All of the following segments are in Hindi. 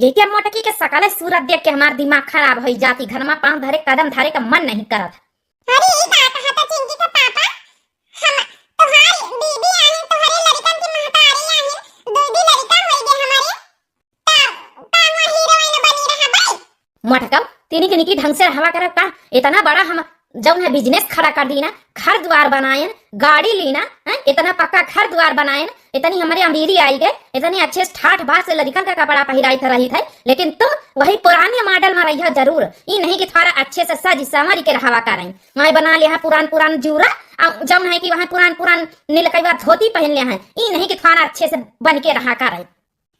यही मोटकी के सकाले सूरत देख के हमार दिमाग खराब हो जाती। घर में पांव धरे कदम धरे का मन नहीं करत। अरे ई का कहा था चिंकी का पापा, हम तुम्हारी बीबी आही, तुम्हारे लड़कन की महतारी आही, दूधी लड़का होई गे हमारे तावा हीरोइन बनी रहा भाई। मोटका तीनी के निकी ढंग से हवा करब का। इतना बड़ा हम जब है बिजनेस खड़ा कर दी ना, घर द्वार बनाए, गाड़ी लीना, इतना पक्का घर द्वार बनाए, इतनी हमारे अमीरी आई गए, इतनी अच्छे ठाठ बात से लड़कन का कपड़ा पहराई रही थे। लेकिन तुम वही पुराने मॉडल में रही जरूर, ये नहीं कि थोड़ा अच्छे से सज संवरी के रहावा कर रही। वहाँ बना लिया पुरान जूरा, जब है कि वहाँ पुरान नीलकैवा धोती पहन लिया है, ये नहीं कि थोड़ा अच्छे से बन के रहा कर रही।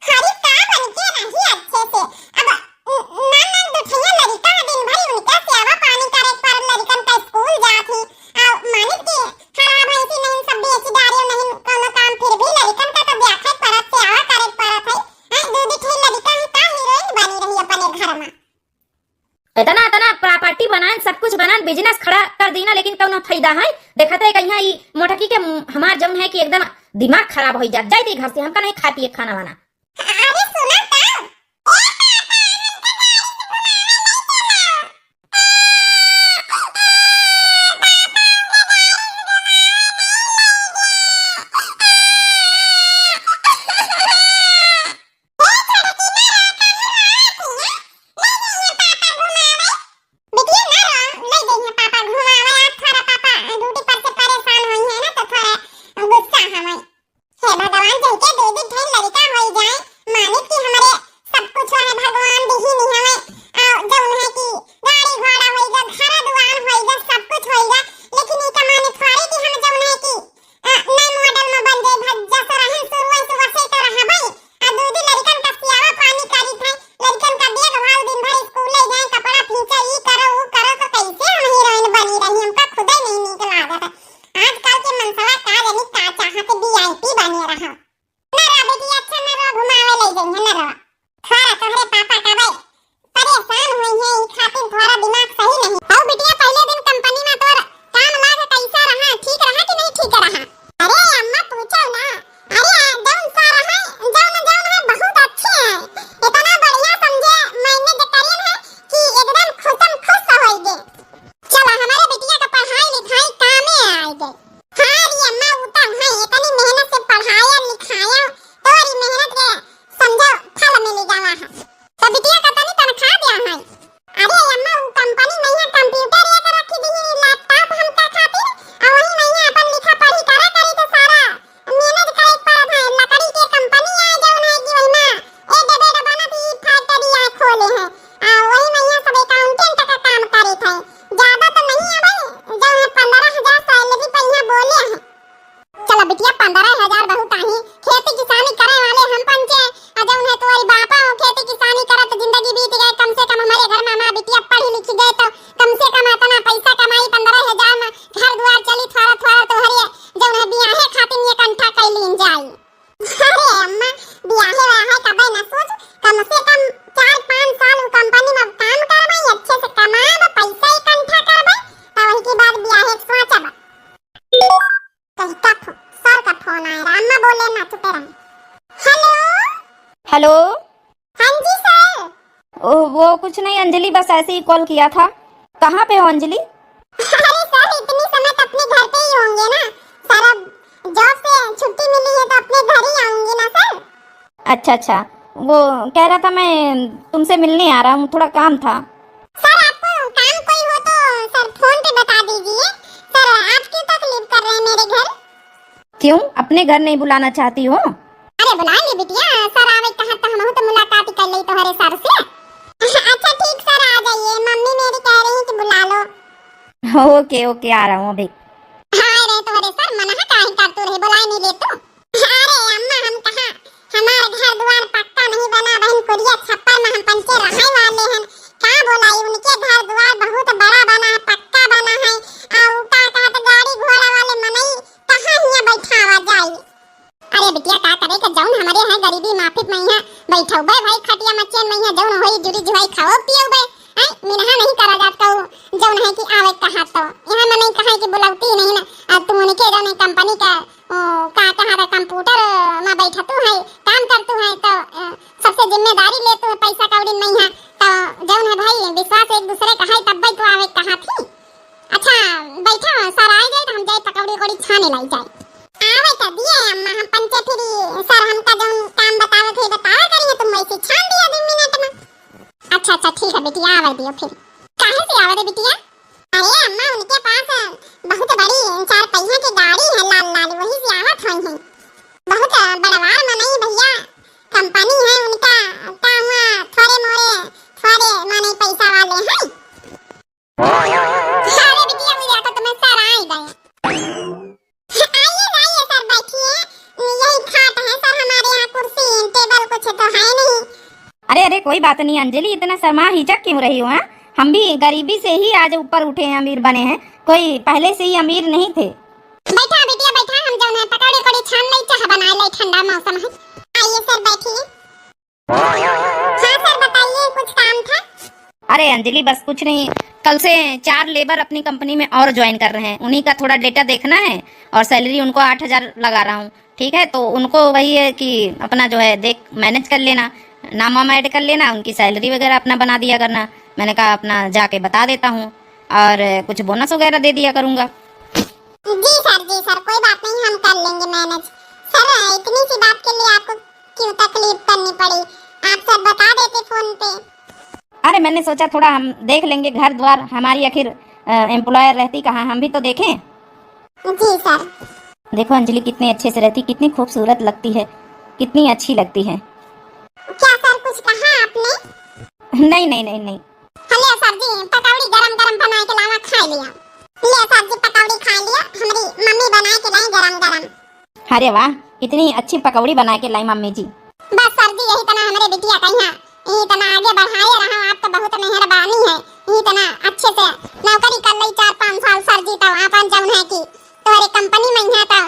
हरी का बन के रही अच्छे से। अब नान दुठिया लड़का दिन भर उनका सेवा पानी करे पर लड़कन का स्कूल जाती और मानित के खराब है कि नहीं सब बेचदारी नहीं कोनो काम, फिर भी लड़कन का तो ब्याखे परत सेवा करे परत है। दूधी ठे लड़का है का हीरोइन बनी रही अपने घर में। इतना प्रॉपर्टी बनाए, सब कुछ बनाए, बिजनेस खड़ा कर देना, लेकिन कौनो फायदा है? देखा था कहीं मोटकी के हमार जम है कि एकदम दिमाग खराब हो जाती घर से। हमका नहीं खा पिए खाना वाना। अरे सुना तो हेलो। हाँ जी सर। वो कुछ नहीं अंजलि, बस ऐसे ही कॉल किया था। कहाँ पे हो अंजलि? अरे सर इतनी समय तो अपने घर पे ही होंगे ना सर, अब जॉब से छुट्टी मिली है तो अपने घर ही आऊंगी ना सर। अच्छा, वो कह रहा था मैं तुमसे मिलने आ रहा हूँ, थोड़ा काम था। सर आपको काम कोई हो तो सर फोन पे बता दीजिए। सर आप क्यों तकलीफ कर रहे हैं मेरे घर? क्यों अपने घर नहीं बुलाना चाहती हो? अरे बुलाएंगे बिटिया, सर आवे कहा तो हम तो मुलाकात कर ली तुम्हारे सर से। अच्छा ठीक सर आ जाइए, मम्मी मेरी कह रही है कि बुला लो। ओके आ रहा हूँ अभी। हाँ रे तुम्हारे सर मना काहे करते रहे, बुलाए नहीं ले तो। अरे अम्मा हम कहा हमारे घर द्वार पक्का नहीं बना, बहन कुरिया छप्पर में हम पंचे रहे वाले हैं। क्या बोलाई उनके घर द्वार बहुत बड़ा बना है, पक्का बना है। और का कहते गाड़ी घोड़ा वाले मनई कहां हिया बैठावा जाई। अरे बिटिया का करे के जौन हमारे है गरीबी माफिक में यहाँ बैठौबे भाई खटिया मचे में यहाँ जौन होई जुड़ी जुहाई खाओ पियोबे। हैं मिनहा नहीं करा जात कहू जौन है कि आवे कहा तो यहाँ मैं नहीं कहा कि बुलाती नहीं ना। तुम उनके जौन कंपनी का का कहा था कंप्यूटर में बैठा तू है काम कर तू है तो सबसे से जिम्मेदारी लेते हैं पैसा कौड़ी नहीं है तो जौन है भाई विश्वास एक दूसरे का है तब तो आवे कहा थी। अच्छा बैठा सर आ जाए तो हम जाए पकौड़ी कोड़ी छाने लाई जाए। आवे तो दिए अम्मा हम पंचे फिरी सर हमका जौन काम बतावे थे बतावा करिए तुम वैसे छान दिया 2 मिनट में। अच्छा अच्छा ठीक है बिटिया आवे दियो फिर। काहे से आवे दे बिटिया? अरे अम्मा उनके पास बहुत बड़ी 4 पहिया की गाड़ी है लाल लाल वही से आवत होई है। बहुत बड़वार मनाई भैया कंपनी है उनका काम थोड़े माने पैसा वाले हैं। अरे बिटिया मुझे आता तो मैं सर आ ही गए। आइए सर बैठिए यही खाट है सर हमारे यहाँ कुर्सी टेबल कुछ तो है नहीं। अरे कोई बात नहीं अंजलि, इतना शर्मा हिचक क्यों रही हो? हाँ, हम भी गरीबी से ही आज ऊपर उठे हैं, अमीर बने हैं, कोई पहले से ही अमीर नहीं थे। बैठा बिटिया बैठा, हम जो है पकौड़े कोड़ी छान ले चाह बना ले, ठंडा मौसम है। आइए सर बैठिए। हाँ सर बताइए कुछ काम था? अरे अंजलि बस कुछ नहीं, कल से 4 लेबर अपनी कंपनी में और ज्वाइन कर रहे हैं, उन्हीं का थोड़ा डेटा देखना है और सैलरी उनको 8,000 लगा रहा हूँ। ठीक है, तो उनको वही है कि अपना जो है देख मैनेज कर लेना, नाम वाम ऐड कर लेना, उनकी सैलरी वगैरह अपना बना दिया करना। मैंने कहा अपना जाके बता देता हूँ और कुछ बोनस वगैरह दे दिया करूँगा। जी सर कोई बात नहीं, हम कर लेंगे मैनेज। सर इतनी सी बात के लिए आपको क्यों तकलीफ करनी पड़ी, आप सर बता देते फोन पे। अरे मैंने सोचा थोड़ा हम देख लेंगे घर द्वार, हमारी आखिर एम्प्लॉयर रहती कहाँ, हम भी तो देखें। जी सर। देखो अंजलि कितने अच्छे से रहती, कितनी खूबसूरत लगती है, कितनी अच्छी लगती है। क्या सर कुछ कहा आपने? नहीं। हेलो सर जी पकौड़ी गरम गरम बना के लावा खा लिया। ले सर जी पकौड़ी खा लिया, हमारी मम्मी बना के लाई गरम गरम। अरे वाह, इतनी अच्छी पकौड़ी बना के लाई मम्मी जी। बस सर जी यही तना हमारे बिटिया कहिया, यही तना आगे बढ़ाए रहा, आप तो बहुत मेहरबानी है। यही तना अच्छे से नौकरी कर ली 4-5 साल सर जी, तो अपन जौन है कि तोरे कंपनी में है तो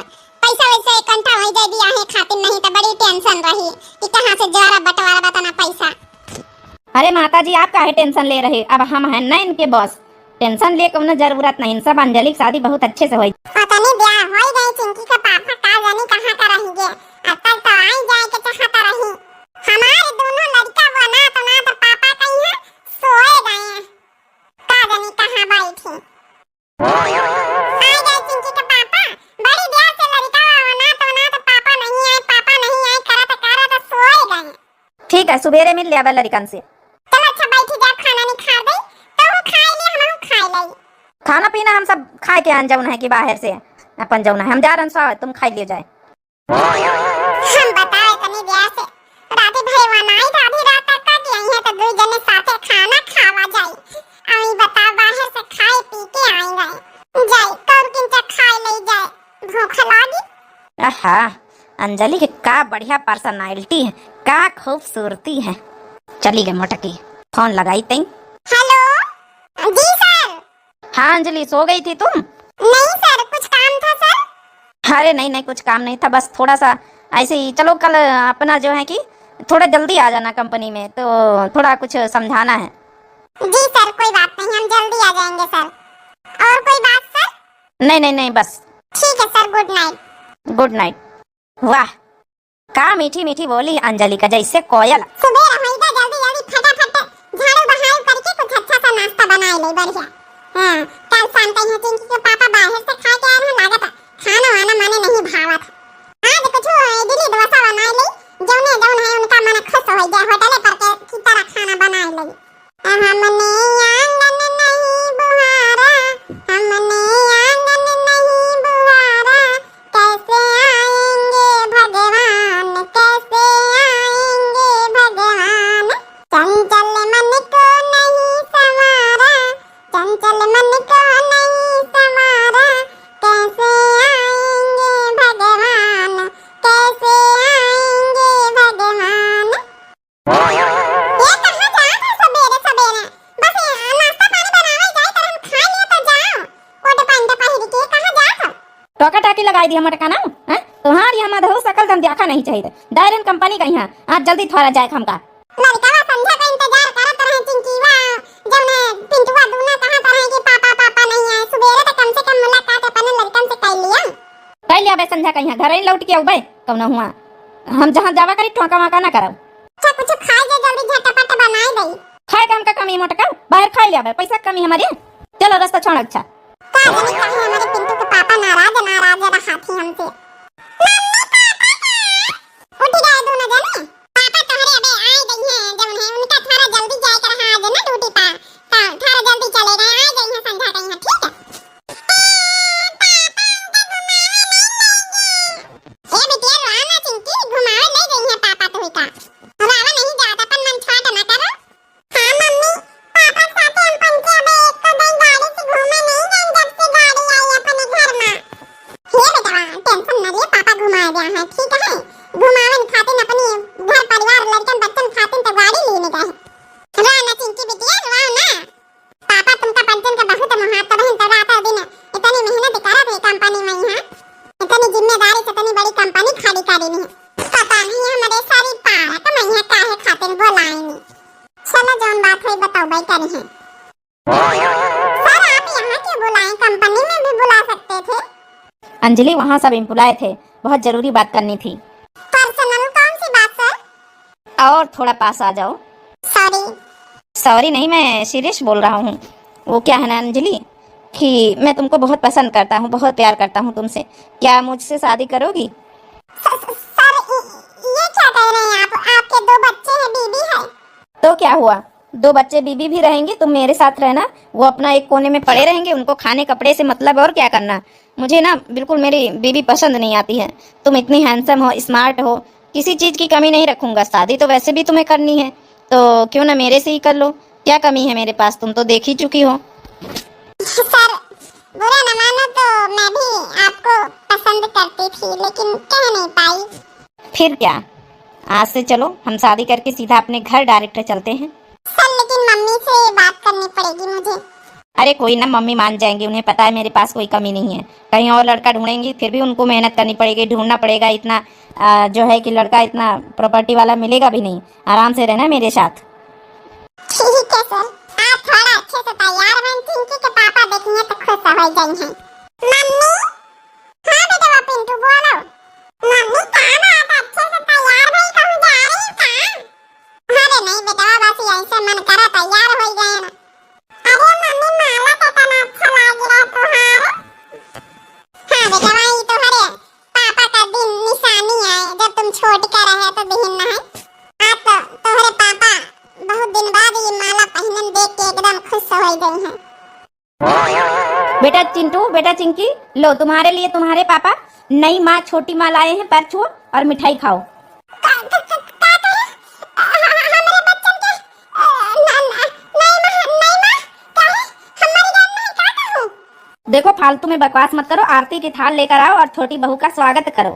पैसा वैसे इकट्ठा हो जाए दिया है खातिर, नहीं तो बड़ी टेंशन रही कि कहां से जोरा बंटवारा बताना पैसा। अरे माता जी आप काहे टेंशन ले रहे, अब हम हैं ना इनके बॉस, टेंशन ले कोनो जरूरत नहीं, सब अंजलि की शादी बहुत अच्छे से होई। पता नहीं ब्याह हो गई चिंकी का पापा का जाने कहां का रहेंगे, अब तक तो आई जाए के चाहता रही। हमारे दोनों लड़का बना तो पापा कहीं है सोए गए हैं, का जाने कहां बैठे। आई गए चिंकी के पापा, बड़ी देर से लड़का बना तो पापा नहीं आए करा तो सोए गए। ठीक है सुबेरे मिल लिया लड़कन से। चलो अच्छा बैठी जा, खाना नहीं खा गई तो वो खाए ले हम खाए ले। खाना पीना हम सब खाए के आन जाऊन है कि बाहर से अपन जाऊन है, हम जा रहे हैं, तुम खाई ले जाए। हम बताए तनी ब्याह से राती भाई वनाई तो आधी रात तक का गई है, तो दो जने साथे खाना खावा जाई। आई बता बाहर से खाए पी के आई गए जाई, कर किंचा खाए ले जाए, भूख लगी। आहा अंजलि की का बढ़िया पर्सनालिटी है, का खूबसूरती है। चली गई मोटकी, फोन लगाई तई। हेलो जी सर। हाँ अंजलि सो गई थी तुम? नहीं सर कुछ काम था सर। अरे नहीं कुछ काम नहीं था, बस थोड़ा सा ऐसे ही। चलो कल अपना जो है कि थोड़ा जल्दी आ जाना कंपनी में, तो थोड़ा कुछ समझाना है। जी सर कोई बात नहीं, हम जल्दी आ जाएंगे सर। और कोई बात सर? नहीं बस ठीक है sir, good night. Good night. वाह का मीठी मीठी बोली अंजलि का, जैसे कोयल। सुबह रहोइगा जल्दी फटाफट झाड़ू बहारू करके कुछ अच्छा सा नाश्ता बनाए ले बढ़िया। हां कल शाम तक है चिंकी के पापा बाहर से खा के आए हैं, लागत खाना वाना माने नहीं भावत। आज कुछ इडली डोसा बनाए ले, जौन है उनका मन खुश हो गया, होटल पर के की तरह खाना बनाए ले। हमने आंगन नहीं बुहारा, हमने आंगन नहीं बुहारा, कैसे आएंगे भगवान, कैसे आएंगे भगवान। चंचल मन को नहीं संवारा, चंचल मन को नहीं संवारा, कैसे आएंगे भगवान, कैसे आएंगे भगवान। ये कहाँ जा था सवेरे सवेरे, बस नाश्ता पानी बनावे जाए तर हम खा लिए तो जाओ। कोट पैंट पहिर के कहाँ जा था? टोका टाकी लगाई दी हमारे काना हैं, तुम्हारी हम अधो सकल तुम देखा नहीं चाहिए। डायरेक्ट कंपनी का यहाँ आज जल्दी थोड़ा जाए हमका। लड़का संध्या का इंतजार करत रहे चिंकीवा, जौने पिंटुआ दूना कहां पर है कि पापा नहीं आए। सुबेरे तक कम से कम मुलाकात अपन लड़कन से कर लिया बे संध्या का यहाँ घर ही लौट के आऊ बे कौन हुआ, हम जहाँ जावा करी ठोका वाका ना कराऊ। अच्छा कुछ खा बनाई दई। खाए काम का कमी मोटका बाहर खा लिया पैसा कमी हमारे। चलो रास्ता छोड़ अच्छा। का जाने काहे हमारे पिंटू के पापा नाराज रहा थी हमसे। उठ गए दोनों जने। पापा तोहरे अबे आए गई हैं जवन है उनका थोड़ा जल्दी जाए कर रहा आज ना ड्यूटी पा थोड़ा जल्दी चले गए आ गई हैं संध्या गई हैं ठीक है। ए बिटिया रोना चिंकी घुमावे ले गई हैं पापा तो का रोवा नहीं जाता अपन मन छोटा ना करो। हां मम्मी पापा साथे हम पंचे अबे एक तो दिन गाड़ी से घूमे नहीं गए जब से गाड़ी आई अपने घर में। हे बेटा टेंशन ना ले पापा घुमा दिया है ठीक है। घुमावन खातिर अपनी घर परिवार लड़कन बच्चन खातिर तो गाड़ी लेने गए। रोना चिंकी बिटिया रोवा ना। पापा तुमका पंचन का बहुत महत्व बहन तो रात दिन इतनी मेहनत करत है कंपनी में यहां इतनी जिम्मेदारी से इतनी बड़ी कंपनी खाली करेनी है। पता नहीं हमारे सारी पारा का मैं यहाँ काहे खातिर बुलाई नहीं। चलो जौन बात है बताओ भाई करी है। सर आप यहाँ क्यों बुलाए कंपनी में भी बुला सकते थे। अंजलि वहाँ सब बुलाए थे बहुत जरूरी बात करनी थी। पर्सनल कौन सी बात सर। और थोड़ा पास आ जाओ। सॉरी। सॉरी नहीं मैं सीरियस बोल रहा हूँ। वो क्या है ना अंजलि कि मैं तुमको बहुत पसंद करता हूँ बहुत प्यार करता हूँ तुमसे। क्या मुझसे शादी करोगी। सर ये क्या कह रहे हैं आप। आपके दो बच्चे हैं बीबी है। तो क्या हुआ दो बच्चे बीबी भी रहेंगे तुम मेरे साथ रहना। वो अपना एक कोने में पड़े रहेंगे उनको खाने कपड़े से मतलब और क्या करना। मुझे ना बिल्कुल मेरी बीबी पसंद नहीं आती है। तुम इतनी हैंडसम हो स्मार्ट हो किसी चीज़ की कमी नहीं रखूंगा। शादी तो वैसे भी तुम्हें करनी है तो क्यों ना मेरे से ही कर लो। क्या कमी है मेरे पास तुम तो देख ही चुकी हो। सर बुरा न मानो तो मैं भी आपको पसंद करती थी लेकिन कह नहीं पाई। फिर क्या आज से चलो हम शादी करके सीधा अपने घर डायरेक्ट चलते हैं। सर लेकिन मम्मी से बात करनी पड़ेगी मुझे। अरे कोई ना मम्मी मान जाएंगी उन्हें पता है मेरे पास कोई कमी नहीं है। कहीं और लड़का ढूंढेंगी फिर भी उनको मेहनत करनी पड़ेगी ढूंढना पड़ेगा इतना जो है कि लड़का इतना प्रॉपर्टी वाला मिलेगा भी नहीं। आराम से रहना मेरे साथ। ठीक है सर आप थोड़ा अच्छे से तैयार बन चिंकी के पापा देखेंगे तो खुश हो जाएंगे। मम्मी हाँ बेटा वो पिंटू बोलो। मम्मी कहाँ बात अच्छे से तैयार भाई कहूँ जा रही है कहाँ। अरे नहीं बेटा बस ऐसे मन करा तैयार हो गए ना। अरे मम्मी माला कितना अच्छा लग रहा तुम्हारे। हाँ बेटा वही तुम्हारे पापा का दिन निशानी है जब तुम छोड़ कर रहे तो बहन है। आज तो तुम्हारे पापा बहुत दिन बाद ये माला पहनन देख के एकदम खुश हो गए हैं। बेटा चिंटू बेटा चिंकी लो तुम्हारे लिए तुम्हारे पापा नई माँ छोटी माँ लाए हैं पैर छुओ और मिठाई खाओ। देखो फालतू में बकवास मत करो आरती की थाल लेकर आओ और छोटी बहू का स्वागत करो।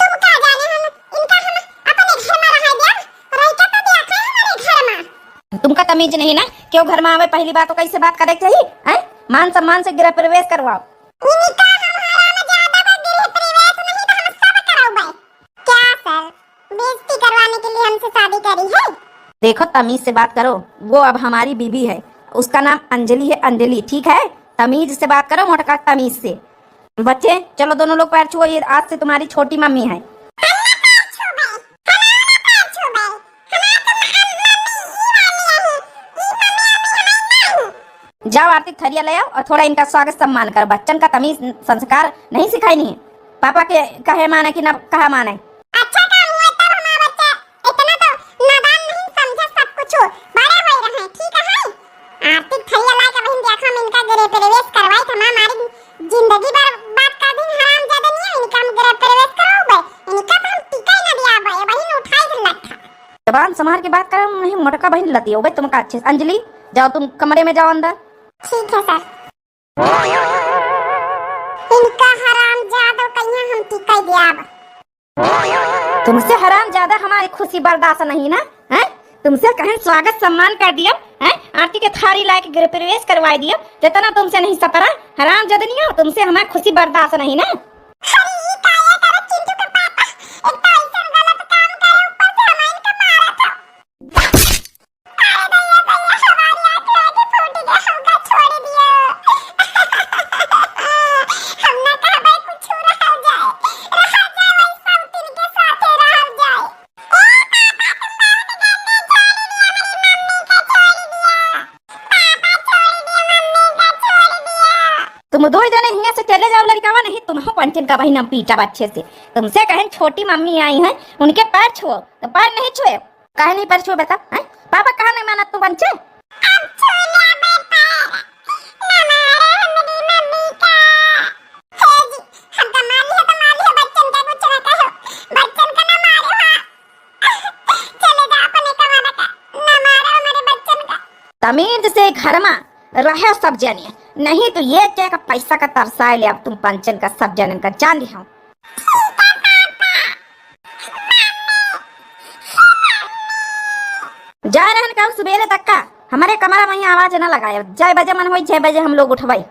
तुम क्या जाने हम इनका हम अपने घर में रहा दिया रहता तो दिया था हमारे घर में। तुमका तमीज नहीं ना क्यों घर में आवे पहली बात तो कैसे बात करे चाहिए हैं। मान सम्मान से गृह प्रवेश करवाओ। इनका हमारा में ज्यादा का गृह प्रवेश नहीं तो हम सब कराओ। क्या सर बेइज्जती करवाने के लिए हमसे शादी करी है। देखो तमीज से बात करो वो अब हमारी बीबी है उसका नाम अंजलि है अंजलि ठीक है। तमीज से बात करो मोटका तमीज से। बच्चे चलो दोनों लोग पैर छुओ ये आज से तुम्हारी छोटी मम्मी है। जाओ आरती थरिया ले आओ और थोड़ा इनका स्वागत सम्मान करो। बच्चन का तमीज संस्कार नहीं सिखाई नहीं है। पापा के कहे माने कि ना कहा माने। अच्छा काम हुआ तब हमारा बच्चा इतना तो नादान नहीं समझा सब कुछ बड़े हो रहे ठीक है। आरती थैया ला के बहन देखा हम इनका गृह प्रवेश करवाई था हमारी जिंदगी बर्बाद कर दी हराम ज्यादा नहीं है इनका हम गृह प्रवेश कराओ इनका तो हम टीका ही ना दिया बहन उठाई दिला था। जबान संभाल के बात करो नहीं मोटका बहन लती हो भाई तुमका अच्छे। अंजलि जाओ तुम कमरे में जाओ अंदर। ठीक है सर। इनका हराम ज्यादा कहीं हम टीका दिया। तुमसे हराम ज्यादा हमारी खुशी बर्दाश्त नहीं ना है। तुमसे कहीं स्वागत सम्मान कर दिया है आरती के थारी ला के गृह प्रवेश करवा दिया जितना तुमसे नहीं सपरा हराम जद नहीं हो तुमसे हमारी खुशी बर्दाश्त नहीं ना। तुम दो जने यहाँ से चले जाओ लड़कावा, नहीं तुम हो पंचन का बहिना पीटा बच्चे से। तुमसे कहें छोटी मम्मी आई हैं उनके पैर छुओ तो पैर नहीं छुए, कहे नहीं पैर छुए बता है? पापा कहा नहीं माना तू पंचन? तमीज से घर में रहे सब जने, नहीं तो ये क्या का पैसा का तरसा ले अब तुम पंचन का सब जनन का जान लिया। जा रहन का सुबेरे तक का हमारे कमरा में आवाज न लगाए, 6 बजे मन हो 6 बजे हम लोग उठवाई।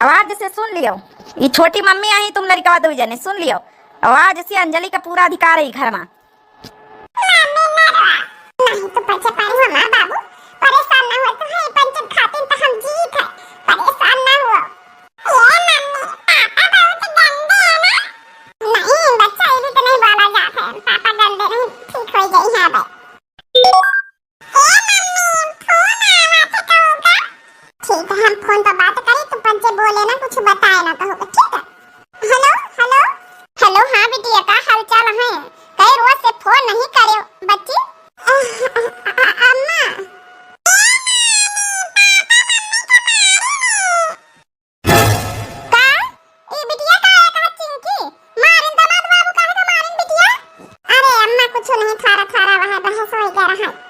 आवाज से सुन लियो, ये छोटी मम्मी आई तुम लड़का दो जने सुन लियो, आवाज से अंजलि का पूरा अधिकार है घर में। नहीं तो पछे पाई हो मां बाबू, परेशान ना हो तो है पंचन खातिर तो हम जीत है, परेशान ना हो। ये मम्मी पापा बहुत गंदे है ना? नहीं बच्चा ये तो नहीं बोला जाता है, पापा गंदे नहीं, ठीक हो गई है बे। ए मम्मी फोन आया था तो होगा? ठीक है हम फोन पर बात करें तो पंचे बोले ना कुछ बताए ना तो होगा, ठीक है? हेलो हेलो हेलो, हाँ बिटिया का हाल चाल है? कई रोज से फोन नहीं करे बच्ची। अम्मा का ए बिटिया का है कहा चिंकी मारिन दामाद बाबू का है का मारिन बिटिया? अरे अम्मा कुछ नहीं, थारा थारा वह बहस होई कह रहा है।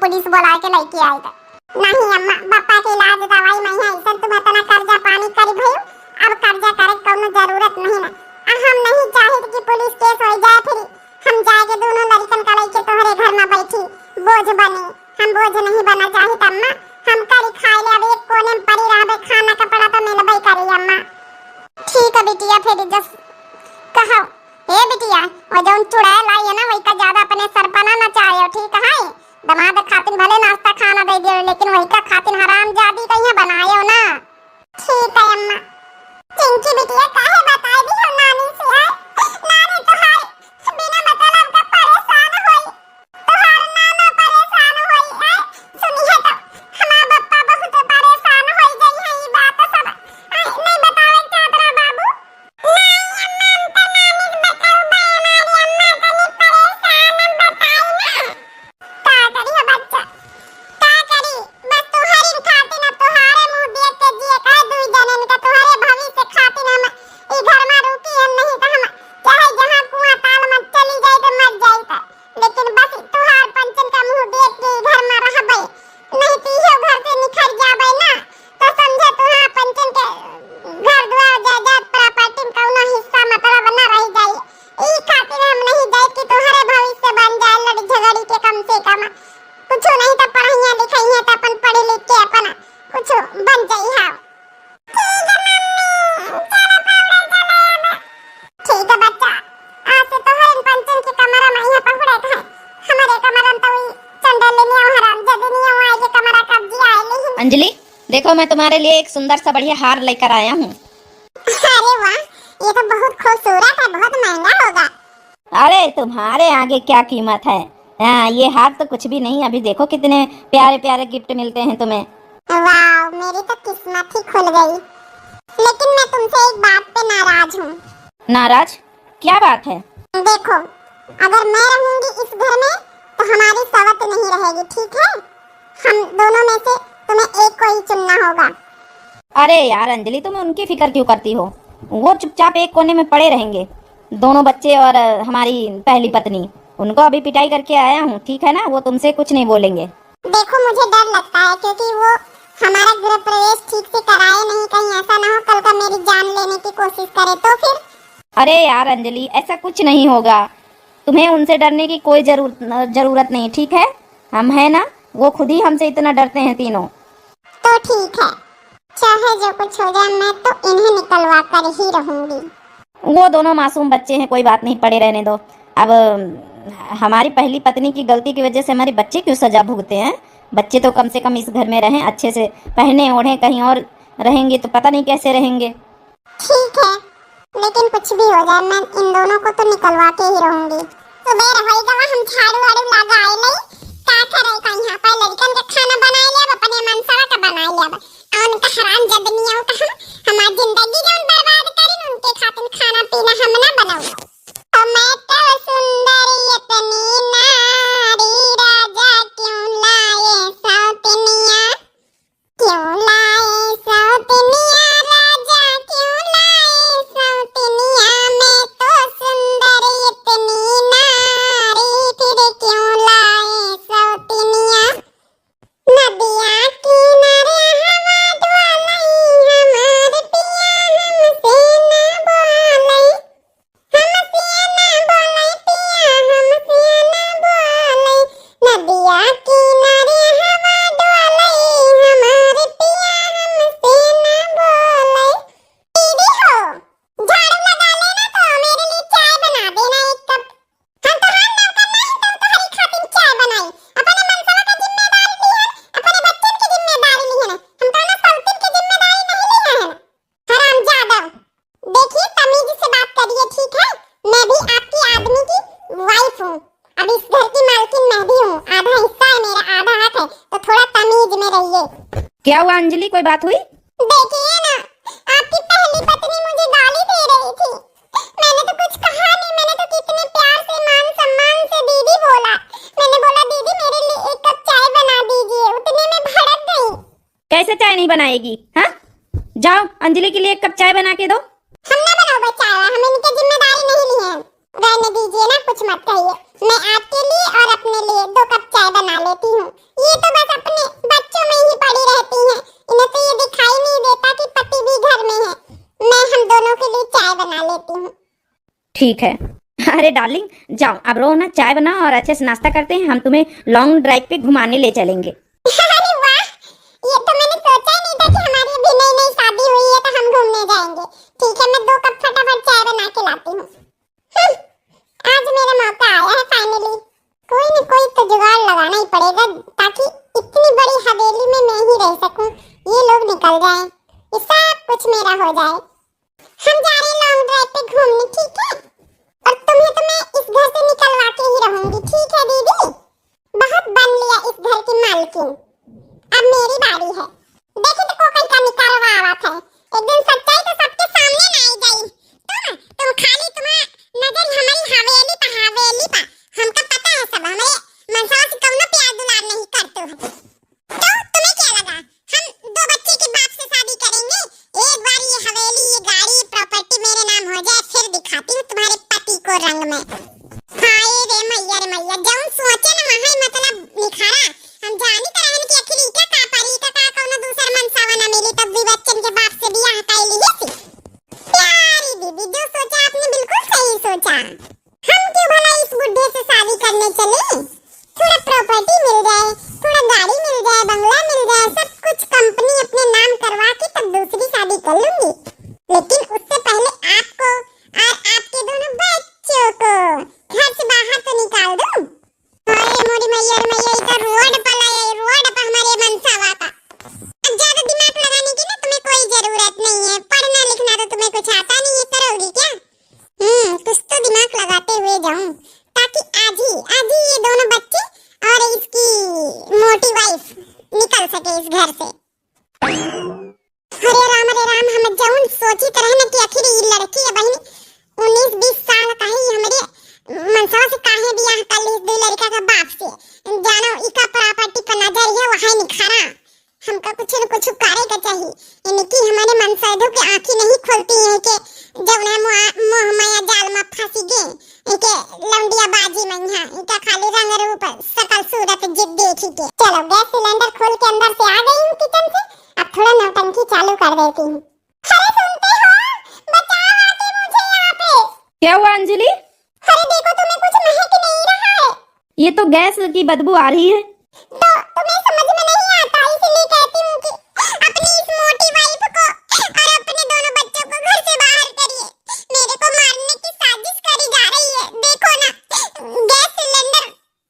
पुलिस बुला के लेके आई था। नहीं अम्मा पापा के इलाज दवाई में है ऐसा तुम इतना कर्जा पानी करी भई, अब कर्जा करे कोनो जरूरत नहीं ना। हम नहीं चाहे कि पुलिस केस हो जाए, फिर हम जाके दोनों लड़कन का लेके तोहरे घर में बैठी बोझ बने। हम बोझ नहीं बना चाहिए अम्मा, हम करी खाए ले, अब एक कोने में पड़ी रहबे, खाना कपड़ा तो मिलबे करी अम्मा। ठीक है बिटिया, फिर जस कहो ए बिटिया वो जौन चुड़ैल आई है ना वही का ज्यादा अपने सरपना न चाहे, ठीक है? दमाद खातिन भले नाश्ता खाना दे दियो, लेकिन वही का खातिन हराम जादी कहीं बनायो ना। ठीक है अम्मा। चिंकी बिटिया काहे बताई दी हम नानी से है? नानी तो हाय बिना मतलब का परेशान होई, तोहार नाना परेशान होई है। सुनी है तो हमार पप्पा बहुत परेशान होई गई है, ये बात सब नहीं बतावे चाहत रहा बाबू। नहीं अम्मा हम तो नानी के बताऊ बे, हमारी अम्मा तनी परेशान हम बताई ना। का करी है बच्चा, का करी? बस तोहारी खातिर ना तोहारे मुंह देख के देखो मैं तुम्हारे लिए एक सुंदर सा बढ़िया हार लेकर आया हूँ। अरे वाह, ये तो बहुत खूबसूरत है, बहुत महंगा होगा। अरे तुम्हारे आगे क्या कीमत है। हाँ, ये हार तो कुछ भी नहीं। अभी देखो कितने प्यारे प्यारे गिफ्ट मिलते हैं तुम्हें। वाह, मेरी तो किस्मत ही खुल गई। लेकिन मैं तुमसे एक बात पे नाराज हूँ। नाराज? क्या बात है? देखो, अगर मैं रहूंगी इस घर में तो हमारी सवत नहीं रहेगी, ठीक है? हम दोनों में से तुम्हें एक को ही चुनना होगा। अरे यार अंजलि, तुम उनकी फिक्र क्यों करती हो? वो चुपचाप एक कोने में पड़े रहेंगे, दोनों बच्चे और हमारी पहली पत्नी। उनको अभी पिटाई करके आया हूँ, ठीक है ना? वो तुमसे कुछ नहीं बोलेंगे। देखो, मुझे डर लगता है क्योंकि वो हमारा गृह प्रवेश ठीक से कराए नहीं, कहीं ऐसा ना हो कल का मेरी जान लेने की कोशिश करे तो फिर। अरे यार अंजलि, ऐसा कुछ नहीं होगा। तुम्हें उनसे डरने की कोई जरूरत नहीं, ठीक है? हम है ना, वो खुद ही हमसे इतना डरते हैं तीनों। तो ठीक है, चाहे जो कुछ हो जाए मैं तो इन्हें निकलवा कर ही रहूंगी। वो दोनों मासूम बच्चे हैं, कोई बात नहीं, पड़े रहने दो। अब हमारी पहली पत्नी की गलती की वजह से हमारे बच्चे क्यों सजा भुगते हैं? बच्चे तो कम से कम इस घर में रहें, अच्छे से पहने ओढ़े। कहीं और रहेंगे तो पता नहीं कैसे रहेंगे। ठीक है, लेकिन कुछ भी हो जाए मैं इन दोनों को तो निकलवा के ही रहूंगी। सुबह रहोई गवा हम झाड़ू वाड़ू लगाए नहीं, का करे का यहाँ पर लड़कन का खाना बनाए लिया, अपने मनसावा का बनाए लिया। और उनका हराम जदनियों का हम हमारी जिंदगी जौन बर्बाद करी, उनके खातिर खाना पीना हम ना बनाऊ। तो मैं तो सुंदरी इतनी नारी, राजा क्यों लाए सौतनिया, क्यों लाए सौतनिया, राजा क्यों लाए सौतनिया। मैं तो सुंदरी इतनी नारी, फिर क्यों लाए सौतनिया। नदिया किनारे हवा डोलई, हमार पिया हमसे न बोलई, हमसे न बोलई पिया हमसे न बोलई। नदिया किनारे हवा डोलई, हमार पिया हमसे न बोलई। दीदी हो, झाड़ू लगा लेना तो मेरे लिए चाय बना देना एक कप। हम तो हाथ नौकर नहीं, तुम तुम्हारी खातिर चाय बनाई। अपने मनसवा का जिम्मेदारी ली है, अपने बच्चन की जिम्मेदारी ली है ना, हम तो ना सौतिन की जिम्मेदारी नहीं ली है। हरामजादा, देखिए तमीज से बात करिए, ठीक है? मैं भी आपकी आदमी की वाइफ हूँ, अब इस घर की मालकिन मैं भी हूँ। आधा हिस्सा है मेरा, आधा हक है, तो थोड़ा तमीज में रहिए। क्या हुआ अंजलि, कोई बात हुई? देखिए ना, आपकी पहली पत्नी मुझे गाली दे रही थी। मैंने तो कुछ कहा नहीं, मैंने तो कितने प्यार से मान सम्मान से दीदी बोला। मैंने बोला दीदी मेरे लिए एक कप चाय बना दीजिए, उतने में भड़क गई। कैसे चाय नहीं बनाएगी? हाँ, जाओ अंजलि के लिए एक कप चाय बना के दो। हम ना बनाओ चाय, हम इनकी जिम्मेदारी नहीं ली है। रहने दीजिए ना, कुछ मत कहिए। मैं आपके लिए और अपने लिए 2 कप चाय बना लेती हूँ। ये तो बस अपने बच्चों में ही पड़ी रहती हैं, इन्हें तो ये दिखाई नहीं देता कि पति भी घर में है। मैं हम दोनों के लिए चाय बना लेती हूँ। ठीक है। अरे डार्लिंग, जाओ अब रो ना, चाय बनाओ और अच्छे से नाश्ता करते हैं। हम तुम्हें लॉन्ग ड्राइव पे घुमाने ले चलेंगे। अरे वाह, ये तो मैंने सोचा ही नहीं था कि हमारी अभी नई नई शादी हुई है तो हम घूमने जाएंगे। ठीक है, मैं 2 कप फटाफट चाय बना के लाती हूँ। आज मेरा मौका आया है फाइनली। कोई न कोई तो जुगाड़ लगाना ही पड़ेगा ताकि इतनी बड़ी हवेली में मैं ही रह सकूं, ये लोग निकल जाएं, ये सब कुछ मेरा हो जाए। हम जा रहे हैं लॉन्ग ड्राइव पे घूमने, ठीक है? और तुम्हें तो मैं इस घर से निकलवा के ही रहूंगी, ठीक है दीदी? बहुत बन लिया इस घर की मालकिन, अब मेरी बारी है। देखो तो कोकई का निकलवा आवत है, एक दिन सच्चाई तो सबके सामने ना आई गई। तुम खाली तुम्हारा नजर हमारी हवेली पर, हमका पता है सब। हमारे मनसावा से कौनो प्यार दुलार नहीं करते हो। तो तुम्हें क्या लगा हम 2 बच्चे के बाप से शादी करेंगे? एक बार ये हवेली, ये गाड़ी, प्रॉपर्टी मेरे नाम हो जाए, फिर दिखाती हूँ तुम्हारे पति को रंग में। हाय रे मैया, जौन सोचे ना वहाँ मतलब निखारा। हम जानी तो रहन की आखिर इका का परी का कौनो दूसर मनसावा ना मिली तब भी बच्चन के बाप से बियाह कैली है। प्यारी दीदी, जो सोचा आपने बिल्कुल सही सोचा। हम क्यों भला इस बुढ़े से शादी करने चले? थोड़ा प्रॉपर्टी मिल जाए, थोड़ा गाड़ी मिल जाए, बंगला मिल जाए, सब कुछ कंपनी अपने नाम करवा के तब दूसरी शादी कर लूंगी। लेकिन उससे पहले आपको और आपके दोनों बच्चों को सोची तरह न कि आखिर ये लड़की है बहनी 19-20 साल का ही हमरे मनसा से काहे बियाह कर ली दो लड़का का बाप से जानो इका प्रॉपर्टी का नजर है वहां निखारा हमका कुछ न कुछ करेगा चाहिए यानी कि हमारे मनसाधु की आंखें नहीं खुलती है कि जब ना मोह माया जाल में फंसी गए के लंडिया बाजी में यहाँ इनका खाली रंग रूप सकल सूरत जिद देखी के चलो गैस सिलेंडर खोल के अंदर से आ गई हूँ किचन से अब थोड़ा नौटंकी चालू कर देती हूँ। अरे सुनते हो बचाओ आके मुझे यहाँ पे। क्या हुआ अंजलि? अरे देखो तुम्हें कुछ महक नहीं रहा है? ये तो गैस की बदबू आ रही है। तो तुम्हें समझ में नहीं आता इसलिए कहती हूँ कि अपनी इस मोटी वाइफ को और अपने दोनों बच्चों को घर से बाहर करिए। मेरे को मारने की साजिश करी जा रही है। देखो ना गैस सिलेंडर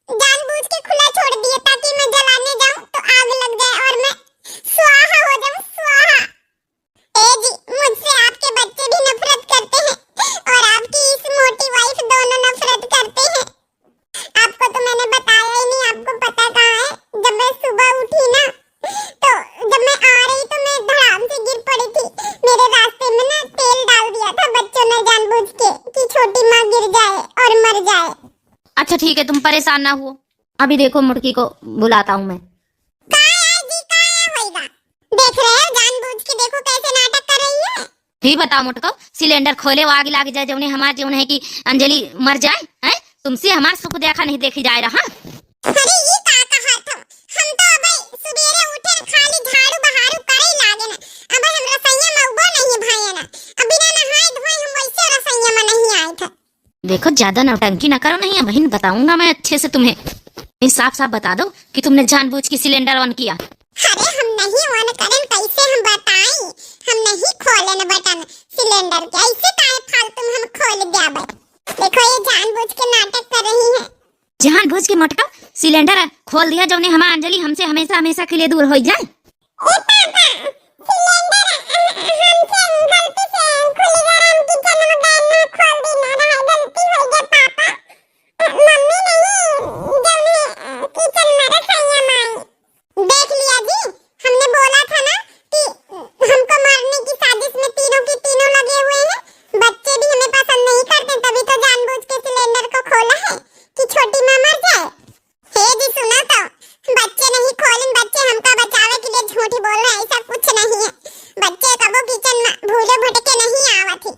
जानबूझ के खुला छोड़ दिया ताकि मैं जलाने जाऊं तो आग लग जाए और मैं स्वाहा हो जाऊं स्वाहा। ए जी मुझसे आपके बच्चे भी नफरत करते हैं और आपकी इस मोटी वाइफ दोनों नफरत करते हैं। आपको तो मैंने बताया ही नहीं, आपको पता कहाँ है। जब मैं सुबह उठी ना तो जब मैं आ रही तो मैं धड़ाम से गिर पड़ी थी। मेरे रास्ते में ना तेल डाल दिया था बच्चों ने जानबूझ के कि छोटी माँ गिर जाए और मर जाए। अच्छा ठीक है, तुम परेशान ना हो, अभी देखो मुर्गी को बुलाता हूँ मैं। देख रहे हो जानबूझ के देखो कैसे नाटक कर रही है। ही बताओ मुटको, सिलेंडर खोले वो आग लग जाए जौने हमार जौन है कि अंजलि मर जाए हैं? तुमसे हमार सुख देखा नहीं देखी जाए रहा। अरे ये का कहा था हम तो अबे सुबेरे उठे खाली झाड़ू बहारू करे लागे ना। अब हम रसोईया में उबो नहीं भाई ना। अब बिना नहाए धोए हम वैसे रसोईया में नहीं आए थे। देखो ज्यादा नौटंकी ना करो, नहीं बहन बताऊंगा मैं अच्छे से तुम्हें। साफ साफ बता दो कि तुमने जानबूझ के सिलेंडर ऑन किया। अरे हम नहीं ऑन करें कैसे हम बताएं? हम नहीं खोले न बटन सिलेंडर के ऐसे काहे फालतू में हम खोल दिया भाई। देखो ये जानबूझ के नाटक कर रही है। जानबूझ के मटका सिलेंडर खोल दिया जौने हमार अंजलि हमसे हमेशा हमेशा के लिए दूर हो जाए। देख लिया जी, हमने बोला था ना कि हमको मारने की साजिश में तीनों के तीनों लगे हुए हैं। बच्चे भी हमें पसंद नहीं करते तभी तो जानबूझ के सिलेंडर को खोला है कि छोटी माँ मर जाए। हे जी सुना तो बच्चे नहीं खोलें, बच्चे हमका बचावे के लिए झूठ बोल रहे, ऐसा कुछ नहीं है। बच्चे कबो किचन में भूले भटके नहीं आवा थी।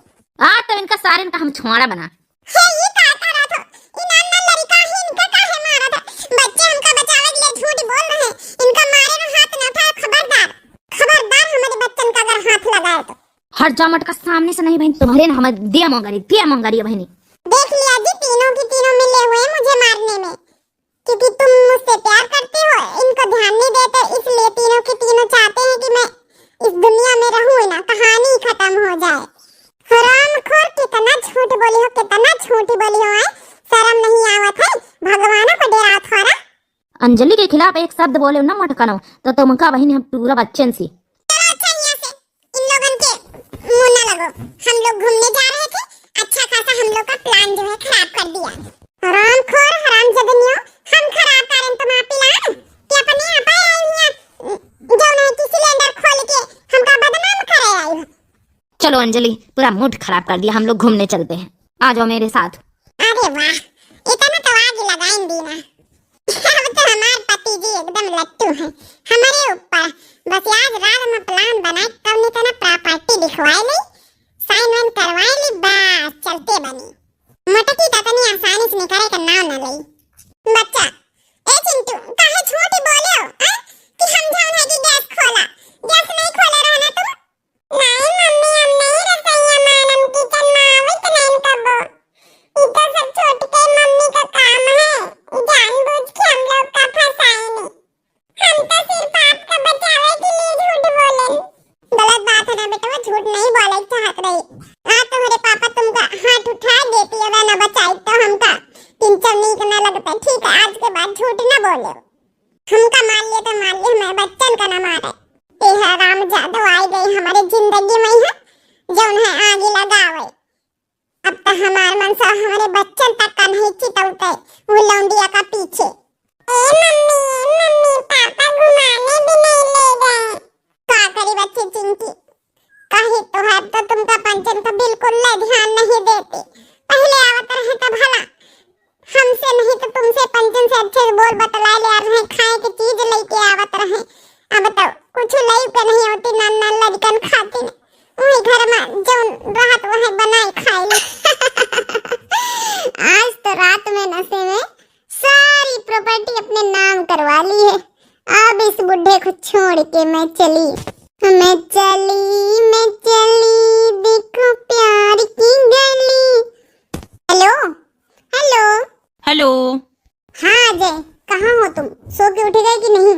तो इनका सारे इनका हम छुआड़ा बना। हे ये का करा था इनाम ना लड़का ही इनका काहे मारा था? बच्चे हमका बचावे के लिए झूठ बोल रहे हैं, इनका मारे ना हाथ ना उठाए। खबरदार खबरदार हमारे बच्चन का अगर हाथ लगाए तो हट जा मटका सामने से नहीं बहन, तुम्हारे ना हमें दिया मंगारी बहनी। देख लिया जी तीनों की तीनों मिले हुए हैं मुझे मारने में क्योंकि तुम मुझसे प्यार करते हो, इनको ध्यान नहीं देते इसलिए तीनों के तीनों चाहते हैं कि मैं इस दुनिया में रहूं ना, कहानी खत्म हो जाए। हरामखोर कितना झूठ बोली हो, कितना झूठी बोली हो है? शर्म नहीं आवत है? भगवान को डरा थोड़ा। अंजलि के खिलाफ एक शब्द बोले ना मटका ना तो तुमका बहन हम पूरा बच्चन सी। अच्छा यहाँ से इन लोगन के मुंह ना लगो। हम लोग घूमने जा रहे थे, अच्छा खासा हम लोग का प्लान जो है खराब कर दिया। हरामखोर हरामजादनियों, हम खराब करें तुम्हारा प्लान कि अपने यहाँ पे आई हैं जो नहीं कि सिलेंडर खोल के हमका बदनाम करे आई हो। चलो अंजलि पूरा मूड खराब कर दिया, हम लोग घूमने चलते हैं, आ जाओ मेरे साथ। अरे वाह इतना तो आग लगाएं दीना। अब तो हमारे पति जी एकदम लट्टू हैं हमारे ऊपर। बस आज रात में प्लान बनाए कब नहीं तो ना प्रॉपर्टी लिखवाए ली, साइन वाइन करवाए ली, बस चलते बनी। मटकी तो इतनी आसानी से निकाले का नाम न लई। बच्चा ए चिंटू काहे झूठ बोले हो कि हम जान है कि गैस खोला? गैस नहीं खोला रहना तुम? नहीं मम्मी हम नहीं रसोईया मानम किचन में आवत नहीं कबो। इतना सब छोट के मम्मी का काम है, जानबूझ के हम लोग का फंसाए नहीं। हम तो सिर्फ आपका बचावे के लिए झूठ बोले। गलत बात है ना बेटा, वो झूठ नहीं बोले चाहत रही। आज तुम्हारे पापा तुमका हाथ उठा देती अगर ना बचाई तो हमका तीन चमनी का ना लगता। ठीक है आज के बाद झूठ ना बोले। हमका मान लिया तो मान लिया, हमारे बच्चन का ना मारे। ये हराम जादू आई गई हमारे जिंदगी में है जौन है आगे लगावे। अब तो हमारे मन से हमारे बच्चन तक का नहीं चितौते वो लौंडिया का पीछे। मम्मी पापा घुमाने भी नहीं ले गए। क्या करी बच्चे चिंकी, काहे तोहार तो तुमका पंचन का बिल्कुल ध्यान नहीं देते। पहले आवत रहे तब भला हमसे नहीं तो तुमसे पंचन से अच्छे से बोल बतला ले रहे, खाए की चीज लेके आवत रहे। अब तो कुछ लाई के नहीं होती, नान लड़कन खाती ने वही घर में जो रात वही बनाई खाई ले। आज तो रात में नशे में सारी प्रॉपर्टी अपने नाम करवा ली है। अब इस बुढ़े को छोड़ के मैं चली देखो प्यार की गली। Hello hello hello. हाँ अजय, कहाँ हो तुम? सो के उठ गए कि नहीं?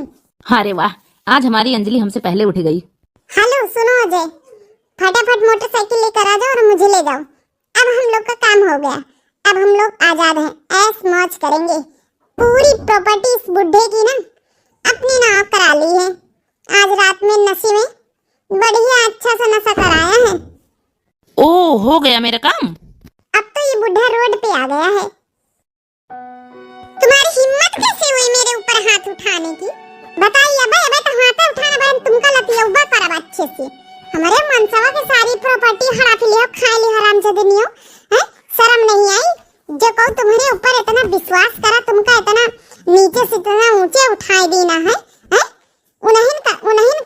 अरे वाह, आज हमारी अंजलि हमसे पहले उठ गई। हेलो सुनो अजय, फटाफट मोटरसाइकिल लेकर आ जाओ और मुझे ले जाओ। अब हम लोग का काम हो गया, अब हम लोग आजाद हैं, ऐश मौज करेंगे। पूरी प्रॉपर्टी इस बुढ़े की ना अपनी नाम करा ली है। आज रात में नशे में बढ़िया अच्छा सा नशा कराया है। ओ, हो गया मेरा काम। अब तो ये बुढ़ा रोड पे आ गया है। तुम्हारी हिम्मत कैसे हुई मेरे ऊपर हाथ उठाने की? बताइए। अबे तो हाथ उठाना बहन तुमका लतिया उबा करब अच्छे से। हमारे मनसवा के सारी प्रॉपर्टी हड़प लियो, खा ली हरामजादनियो। हैं, शर्म नहीं आई? जो कहूं तुम्हारे ऊपर इतना विश्वास करा, तुमका इतना नीचे से इतना ऊंचे उठाई देना है। हैं, उन्हें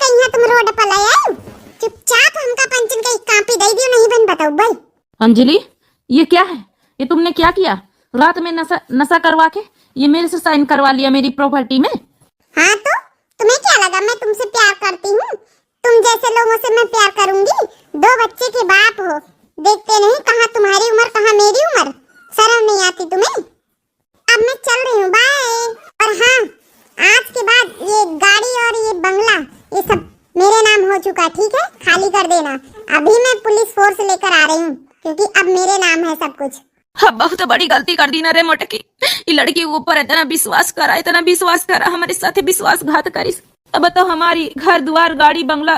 कहीं तुम रोड पर ले आए। चुपचाप हमका पंचन का एक कापी दे दियो, नहीं बन बताओ भाई। अंजलि, ये क्या है? ये तुमने क्या किया? रात में नशा करवा के ये मेरे से साइन करवा लिया मेरी प्रॉपर्टी में। हाँ तो तुम्हें क्या लगा मैं तुमसे प्यार करती हूँ? तुम जैसे लोगों से मैं प्यार करूंगी? 2 बच्चे के बाप हो, देखते नहीं कहाँ तुम्हारी उम्र कहाँ मेरी उम्र। शर्म नहीं आती तुम्हें? अब मैं चल रही हूँ, बाय। और हाँ, आज के बाद ये गाड़ी और ये बंगला ये सब मेरे नाम हो चुका, ठीक है? खाली कर देना। अभी मैं पुलिस फोर्स लेकर आ रही हूँ क्योंकि अब मेरे नाम है सब कुछ। हाँ, बहुत बड़ी गलती कर दी ना रे मोटकी। ये लड़की के ऊपर इतना विश्वास करा, हमारे साथ विश्वासघात करिस। अब तो हमारी घर द्वार गाड़ी बंगला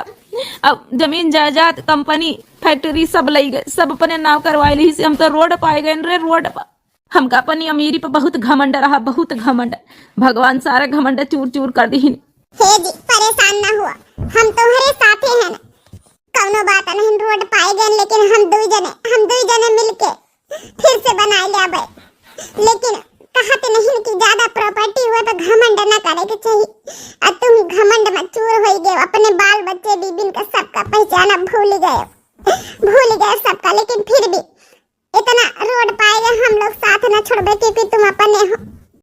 अब जमीन जायदाद कंपनी फैक्ट्री सब ले गए, सब अपने नाम करवाए ली से हम तो रोड पाए गए रे। रोड पर हमका अपनी अमीरी पर बहुत घमंड रहा, बहुत घमंड। भगवान सारा घमंड चूर चूर कर दी। हे जी, परेशान ना हुआ, हम तुम्हारे साथ हैं ना। कौनो बात नहीं, रोड पाए गए लेकिन हम दो जने मिलके फिर से बना लिया भाई। लेकिन कहते नहीं कि ज्यादा प्रॉपर्टी हुआ तो घमंड न करे के चाहिए। अब तुम घमंड में चूर हो गए, अपने बाल बच्चे बीबी का सबका पहचाना भूल गए सबका। लेकिन फिर भी इतना रोड पाए गए, हम लोग साथ न छोड़बे क्योंकि तुम अपने हो।